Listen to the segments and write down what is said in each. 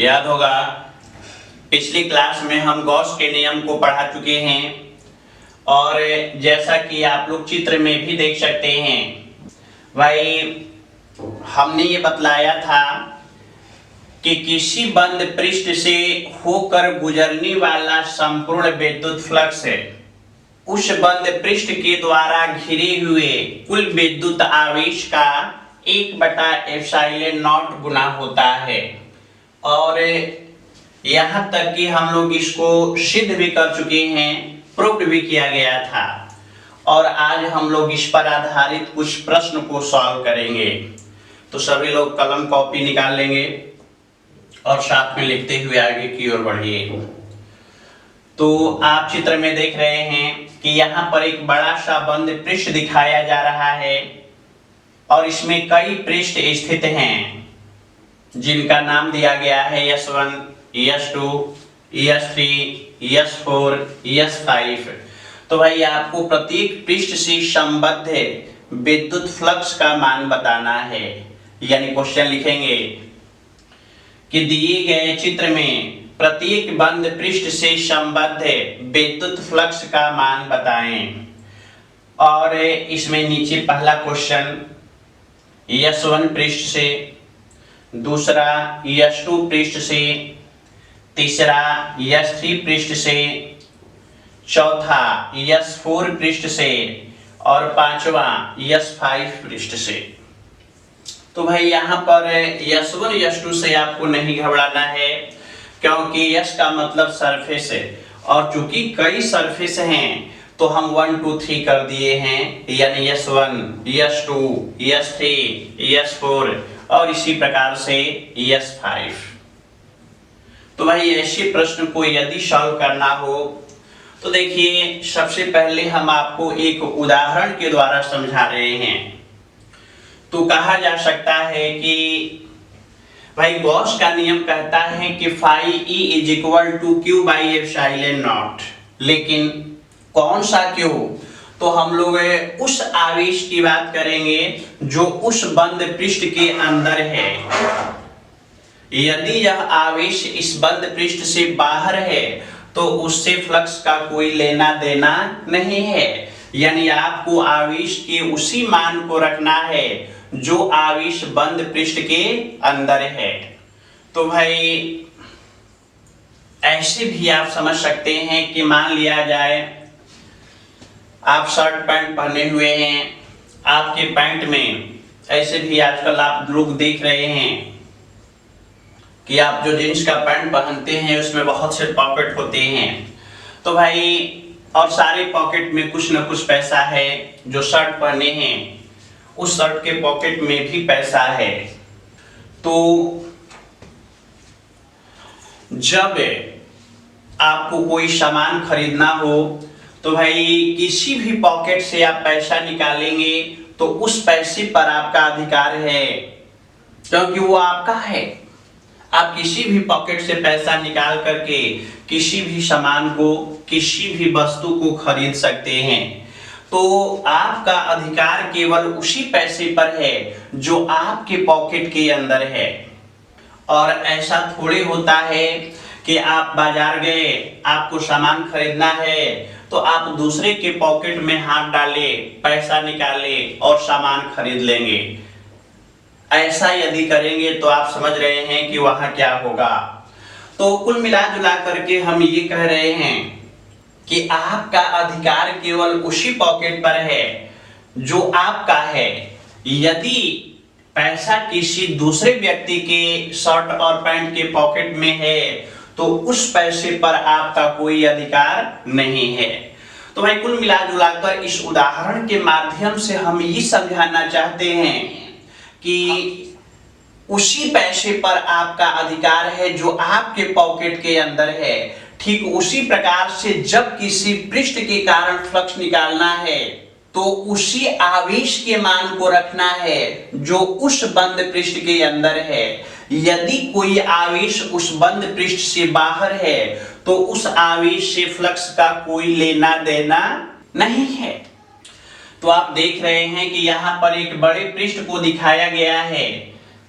याद होगा पिछली क्लास में हम गॉस के नियम को पढ़ा चुके हैं और जैसा कि आप लोग चित्र में भी देख सकते हैं भाई हमने ये बतलाया था कि किसी बंद पृष्ठ से होकर गुजरने वाला संपूर्ण विद्युत फ्लक्स है उस बंद पृष्ठ के द्वारा घिरे हुए कुल विद्युत आवेश का 1/ε0 गुना होता है। और यहाँ तक कि हम लोग इसको सिद्ध भी कर चुके हैं, प्रूव भी किया गया था और आज हम लोग इस पर आधारित कुछ प्रश्न को सॉल्व करेंगे। तो सभी लोग कलम कॉपी निकाल लेंगे और साथ में लिखते हुए आगे की ओर बढ़िए। तो आप चित्र में देख रहे हैं कि यहाँ पर एक बड़ा सा बंद पृष्ठ दिखाया जा रहा है और इसमें कई पृष्ठ स्थित हैं जिनका नाम दिया गया है S1, S2, S3, S4, S5। तो भाई आपको प्रत्येक पृष्ठ से संबद्ध विद्युत फ्लक्स का मान बताना है। यानी क्वेश्चन लिखेंगे कि दिए गए चित्र में प्रत्येक बंद पृष्ठ से संबद्ध विद्युत फ्लक्स का मान बताएं। और इसमें नीचे पहला क्वेश्चन S1 पृष्ठ से, दूसरा S2 पृष्ठ से, तीसरा S3 पृष्ठ से, चौथा S4 पृष्ठ से और पांचवा S5 पृष्ठ से। तो भाई यहाँ पर S1 S2 से आपको नहीं घबराना है क्योंकि S का मतलब सरफेस है और चूंकि कई सरफेस हैं तो हम 1 2 3 कर दिए हैं, यानी S1, S2, S3, S4 और इसी प्रकार से S5। तो भाई ऐसे प्रश्न को यदि सॉल्व करना हो तो देखिए सबसे पहले हम आपको एक उदाहरण के द्वारा समझा रहे हैं। तो कहा जा सकता है कि भाई गॉस का नियम कहता है कि phi E = Q/ε0, लेकिन कौन सा Q? तो हम लोग उस आवेश की बात करेंगे जो उस बंद पृष्ठ के अंदर है। यदि यह आवेश इस बंद पृष्ठ से बाहर है तो उससे फ्लक्स का कोई लेना देना नहीं है। यानी आपको आवेश के उसी मान को रखना है जो आवेश बंद पृष्ठ के अंदर है। तो भाई ऐसे भी आप समझ सकते हैं कि मान लिया जाए आप शर्ट पैंट पहने हुए हैं, आपके पैंट में ऐसे भी आजकल आप लोग देख रहे हैं कि आप जो जींस का पैंट पहनते हैं उसमें बहुत से पॉकेट होते हैं। तो भाई और सारे पॉकेट में कुछ न कुछ पैसा है। जो शर्ट पहने हैं उस शर्ट के पॉकेट में भी पैसा है। तो जब आपको कोई सामान खरीदना हो तो भाई किसी भी पॉकेट से आप पैसा निकालेंगे तो उस पैसे पर आपका अधिकार है क्योंकि वो आपका है। आप किसी भी पॉकेट से पैसा निकाल करके किसी भी सामान को, किसी भी वस्तु को खरीद सकते हैं। तो आपका अधिकार केवल उसी पैसे पर है जो आपके पॉकेट के अंदर है। और ऐसा थोड़ी होता है कि आप बाजार गए, आपको सामान खरीदना है तो आप दूसरे के पॉकेट में हाथ डाले, पैसा निकाले और सामान खरीद लेंगे। ऐसा यदि करेंगे तो आप समझ रहे हैं कि वहां क्या होगा। तो कुल मिला जुला करके हम ये कह रहे हैं कि आपका अधिकार केवल उसी पॉकेट पर है जो आपका है। यदि पैसा किसी दूसरे व्यक्ति के शर्ट और पैंट के पॉकेट में है तो उस पैसे पर आपका कोई अधिकार नहीं है। तो भाई कुल मिला जुलाकर इस उदाहरण के माध्यम से हम ये समझाना चाहते हैं कि उसी पैसे पर आपका अधिकार है जो आपके पॉकेट के अंदर है। ठीक उसी प्रकार से जब किसी पृष्ठ के कारण फ्लक्स निकालना है तो उसी आवेश के मान को रखना है जो उस बंद पृष्ठ के अंदर है। यदि कोई आवेश उस बंद पृष्ठ से बाहर है तो उस आवेश से फ्लक्स का कोई लेना देना नहीं है। तो आप देख रहे हैं कि यहाँ पर एक बड़े पृष्ठ को दिखाया गया है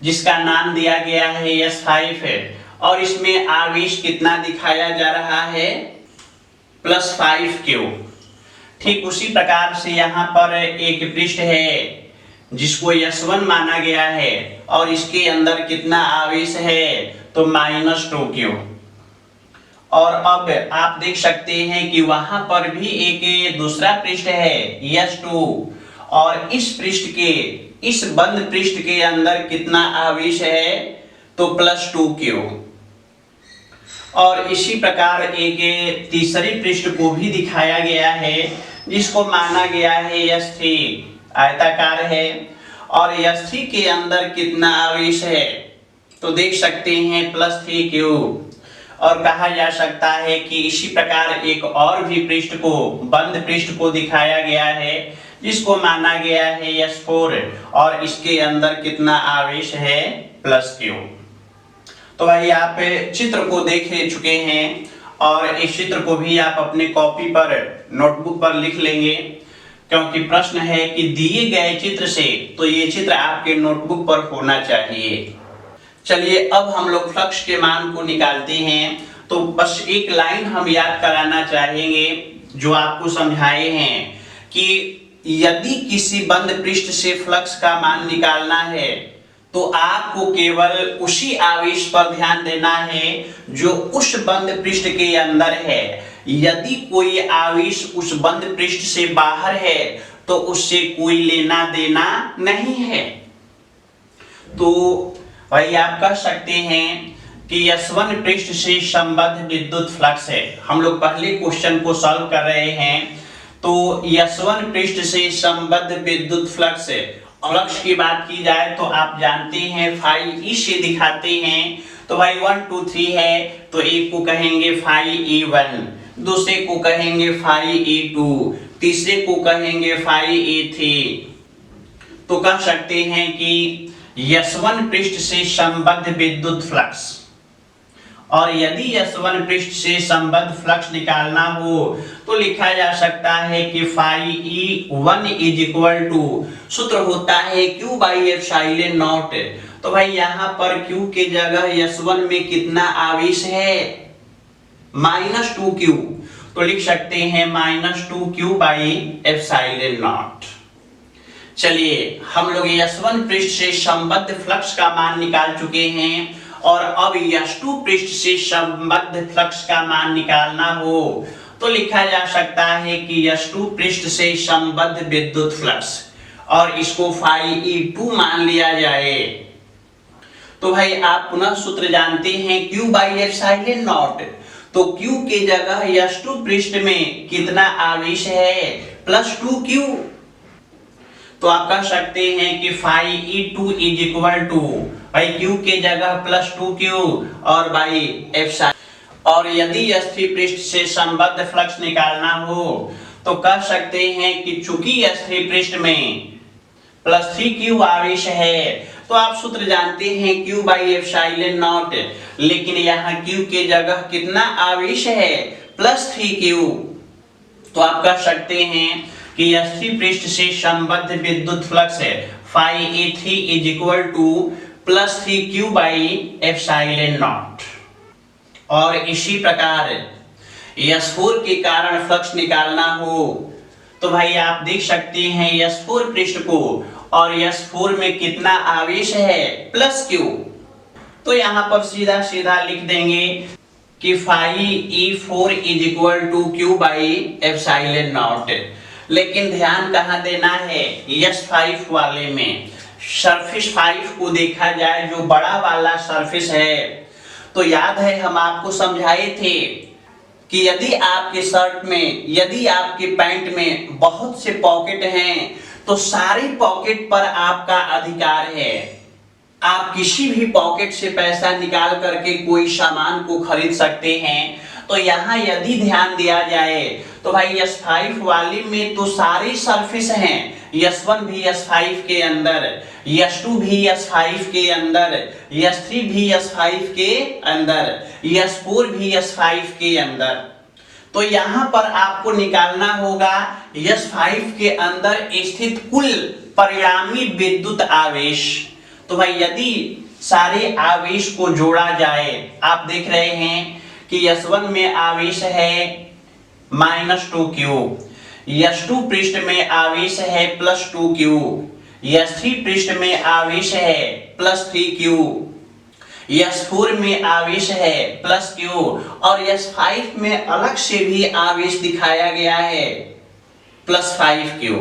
जिसका नाम दिया गया है S5 है और इसमें आवेश कितना दिखाया जा रहा है, +5Q। ठीक उसी प्रकार से यहाँ पर एक पृष्ठ है जिसको S1 माना गया है और इसके अंदर कितना आवेश है, तो -2Q। और अब आप देख सकते हैं कि वहां पर भी एक दूसरा पृष्ठ है S2 और इस पृष्ठ के, इस बंद पृष्ठ के अंदर कितना आवेश है, तो +2Q। और इसी प्रकार एक तीसरे पृष्ठ को भी दिखाया गया है जिसको माना गया है S3, आयताकार है और S3 के अंदर कितना आवेश है, तो देख सकते हैं +3Q। और कहा जा सकता है कि इसी प्रकार एक और भी पृष्ठ को, बंद पृष्ठ को दिखाया गया है जिसको माना गया है S4 और इसके अंदर कितना आवेश है, +Q। तो भाई आप चित्र को देख चुके हैं और इस चित्र को भी आप अपने कॉपी पर, नोटबुक पर लिख लेंगे, क्योंकि प्रश्न है कि दिए गए चित्र से, तो ये चित्र आपके नोटबुक पर होना चाहिए। चलिए अब हम लोग फ्लक्स के मान को निकालते हैं। तो बस एक लाइन हम याद कराना चाहेंगे जो आपको समझाए हैं कि यदि किसी बंद पृष्ठ से फ्लक्स का मान निकालना है तो आपको केवल उसी आवेश पर ध्यान देना है जो उस बंद पृष्ठ के अंदर है। यदि कोई आवेश उस बंद पृष्ठ से बाहर है तो उससे कोई लेना देना नहीं है। तो भाई आप कह सकते हैं कि S1 पृष्ठ से संबद्ध विद्युत फ्लक्स है। हम लोग पहले क्वेश्चन को सॉल्व कर रहे हैं। तो S1 पृष्ठ से संबद्ध विद्युत फ्लक्स है। फ्लक्स की बात की जाए तो आप जानते हैं फाई ई से दिखाते हैं। तो भाई 1 2 3 है तो एक को कहेंगे फाई E1, दूसरे को कहेंगे फाई E2, तीसरे को कहेंगे फाई E3। तो कह सकते हैं कि S1 पृष्ठ से संबद्ध विद्युत फ्लक्स, और यदि S1 पृष्ठ से संबद्ध फ्लक्स निकालना हो तो लिखा जा सकता है कि phi E1 is equal to, सूत्र होता है Q बाई एप्सिलॉन नॉट। तो भाई यहाँ पर Q के जगह S1 में कितना आवेश है, -2Q। तो लिख सकते हैं -2Q बाई एप्सिलॉन नॉट। चलिए हम लोग S1 पृष्ठ से संबद्ध फ्लक्स का मान निकाल चुके हैं और अब S2 पृष्ठ से संबद्ध फ्लक्स का मान निकालना हो तो लिखा जा सकता है कि S2 पृष्ठ से संबद्ध विद्युत फ्लक्स, और इसको फाई E2 मान लिया जाए। तो भाई आप पुनः सूत्र जानते हैं Q बाई एप्सिलॉन नॉट। तो Q के जगह S2 पृष्ठ में कितना आवेश है, +2Q। तो आप कह सकते हैं कि phi E2 is equal to, भाई Q के जगह +2Q और बाई एप्सिलॉन। और यदि S3 पृष्ठ से संबद्ध फ्लक्स निकालना हो तो कह सकते हैं कि चूंकि S3 पृष्ठ में +3Q आवेश है तो आप सूत्र जानते हैं Q बाई एप्सिलॉन नॉट, लेकिन यहाँ Q के जगह कितना आवेश है, +3Q। तो आप कह सकते हैं कि S3 पृष्ठ से संबद्ध विद्युत फ्लक्स है phi E3 is equal to +3Q by epsilon nought. और इसी प्रकार S4 के कारण फ्लक्स निकालना हो तो भाई आप देख सकते हैं S4 पृष्ठ को, और S4 में कितना आवेश है, +Q। तो यहाँ पर सीधा सीधा लिख देंगे कि phi E4 is equal to Q by epsilon nought. लेकिन ध्यान कहाँ देना है, S5 वाले में। सरफेस 5 को देखा जाए जो बड़ा वाला सरफेस है, तो याद है हम आपको समझाए थे कि यदि आपके शर्ट में, यदि आपके पैंट में बहुत से पॉकेट हैं तो सारे पॉकेट पर आपका अधिकार है। आप किसी भी पॉकेट से पैसा निकाल करके कोई सामान को खरीद सकते हैं। तो यहाँ यदि ध्यान दिया जाए तो भाई S5 वाले में तो सारे सरफेस हैं, S1 भी S5 के अंदर, S2 भी S5 के अंदर, S3 भी S5 के अंदर, S4 भी S5 के अंदर। तो यहाँ पर आपको निकालना होगा S5 के अंदर स्थित कुल परिणामी विद्युत आवेश। तो भाई यदि सारे आवेश को जोड़ा जाए। आप देख रहे हैं कि S1 में आवेश है -2q, S2 पृष्ठ में आवेश है +2q, S3 पृष्ठ में आवेश है +3q, S4 में आवेश है +q और S5 में अलग से भी आवेश दिखाया गया है +5q।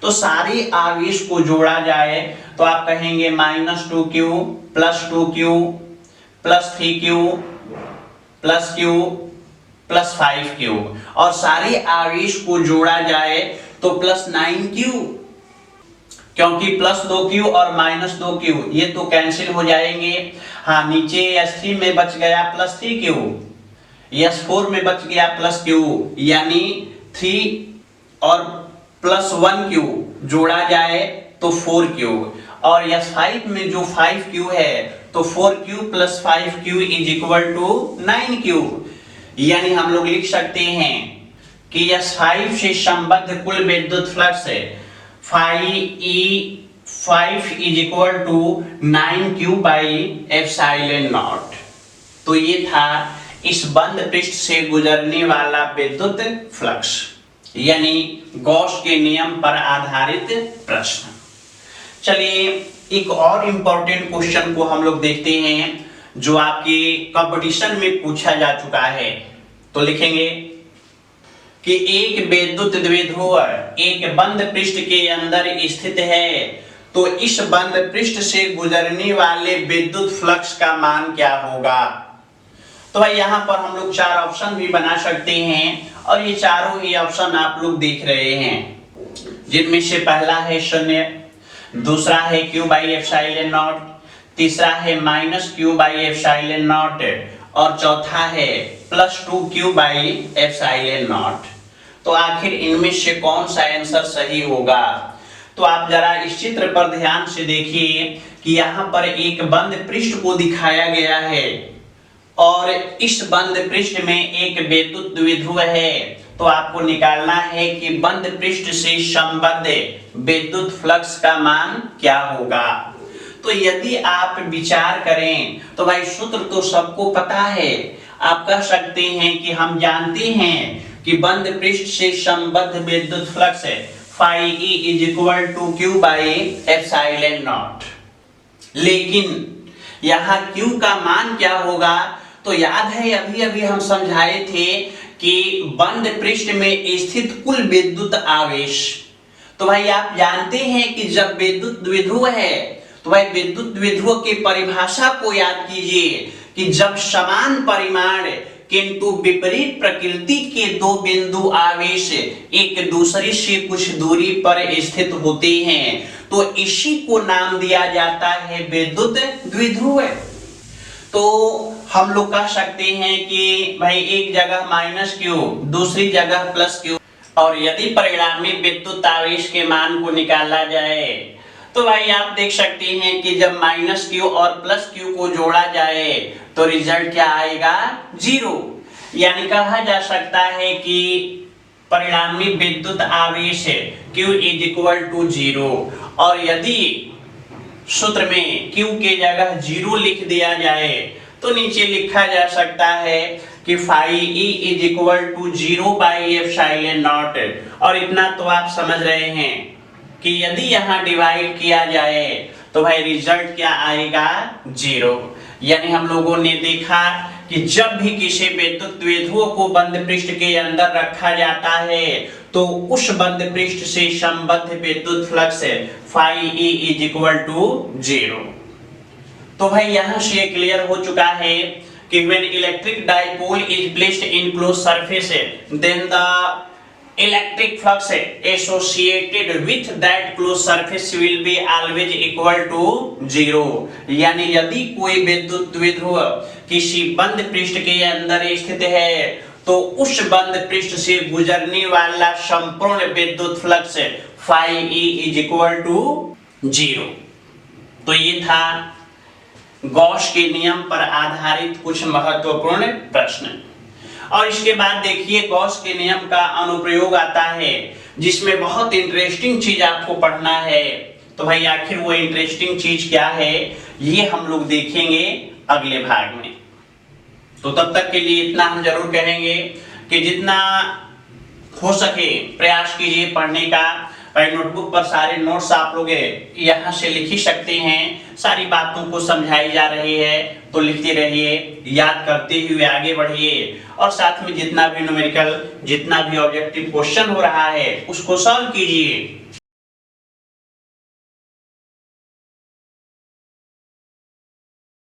तो सारे आवेश को जोड़ा जाए तो आप कहेंगे -2q +2q +3q +q +5q और सारे आवेश को जोड़ा जाए तो +9q, क्योंकि +2q और -2q ये तो कैंसिल हो जाएंगे। हाँ, नीचे S3 में बच गया +3q, S4 में बच गया +q, यानी 3 और +1q जोड़ा जाए तो 4q और S5 में जो 5q है तो 4q + 5q = 9q। यानी हम लोग लिख सकते हैं कि S5 से संबद्ध कुल विद्युत फ्लक्स है Φe5 = 9q/ε0। तो ये था इस बंद पृष्ठ से गुजरने वाला विद्युत फ्लक्स, यानी गॉस के नियम पर आधारित प्रश्न। चलिए एक और इंपॉर्टेंट क्वेश्चन को हम लोग देखते हैं जो आपके कंपटीशन में पूछा जा चुका है। तो लिखेंगे कि एक विद्युत द्विध्रुव एक बंद पृष्ठ के अंदर स्थित है, तो इस बंद पृष्ठ से गुजरने वाले विद्युत फ्लक्स का मान क्या होगा। तो भाई यहाँ पर हम लोग 4 ऑप्शन भी बना सकते हैं और ये चारों ही ऑप्शन आप लोग देख रहे हैं, जिनमें से पहला है 0, दूसरा है q/ε0, तीसरा है -q/ε0 और चौथा है +2q/ε0। तो आखिर इनमें से कौन सा आंसर सही होगा। तो आप जरा इस चित्र पर ध्यान से देखिए कि यहाँ पर एक बंद पृष्ठ को दिखाया गया है और इस बंद पृष्ठ में एक विद्युत द्विध्रुव है। तो आपको निकालना है कि बंद पृष्ठ से संबद्ध विद्युत फ्लक्स का मान क्या होगा। तो यदि आप विचार करें तो भाई सूत्र तो सबको पता है। आप कह सकते हैं कि हम जानते हैं कि बंद पृष्ठ से संबद्ध विद्युत फ्लक्स है Φe = q/ε0। लेकिन यहाँ q का मान क्या होगा। तो याद है अभी अभी हम समझाए थे कि बंद पृष्ठ में स्थित कुल विद्युत आवेश। तो भाई आप जानते हैं कि जब विद्युत द्विध्रुव है तो भाई विद्युत द्विध्रुव की परिभाषा को याद कीजिए कि जब समान परिमाण किंतु विपरीत प्रकृति के दो बिंदु आवेश एक दूसरे से कुछ दूरी पर स्थित होते हैं तो इसी को नाम दिया जाता है विद्युत द्विध्रुव। तो हम लोग कह सकते हैं कि भाई एक जगह -q दूसरी जगह +q, और यदि परिणामी विद्युत आवेश के मान को निकाला जाए तो भाई आप देख सकते हैं कि जब -q और +q को जोड़ा जाए तो रिजल्ट क्या आएगा 0। यानी कहा जा सकता है कि परिणामी विद्युत आवेश q = 0 और यदि सूत्र में q के जगह 0 लिख दिया जाए तो नीचे लिखा जा सकता है कि Φe = 0/ε0। और इतना तो आप समझ रहे हैं कि यदि यहाँ डिवाइड किया जाए तो भाई रिजल्ट क्या आएगा 0। यानी हम लोगों ने देखा कि जब भी किसी विद्युत द्विध्रुव को बंद पृष्ठ के अंदर रखा जाता है तो उस बंद पृष्ठ से संबद्ध विद्युत फ्लक्स Φe = 0। तो भाई यहाँ से क्लियर हो चुका है कि when electric dipole is placed in closed surface then the electric flux associated with that closed surface will be always equal to 0। यानी यदि कोई विद्युत द्विध्रुव किसी बंद पृष्ठ के अंदर स्थित है तो उस बंद पृष्ठ से गुजरने वाला संपूर्ण विद्युत फ्लक्स Φe = 0। तो ये था गॉस के नियम पर आधारित कुछ महत्वपूर्ण प्रश्न। और इसके बाद देखिए गॉस के नियम का अनुप्रयोग आता है जिसमें बहुत इंटरेस्टिंग चीज आपको पढ़ना है। तो भाई आखिर वो इंटरेस्टिंग चीज क्या है ये हम लोग देखेंगे अगले भाग में। तो तब तक के लिए इतना हम जरूर कहेंगे कि जितना हो सके प्रयास कीजिए पढ़ने का। नोटबुक पर सारे नोट्स आप लोग यहाँ से लिख ही सकते हैं। सारी बातों को समझाई जा रही है तो लिखते रहिए, याद करते हुए आगे बढ़िए, और साथ में जितना भी न्यूमेरिकल, जितना भी ऑब्जेक्टिव क्वेश्चन हो रहा है उसको सॉल्व कीजिए।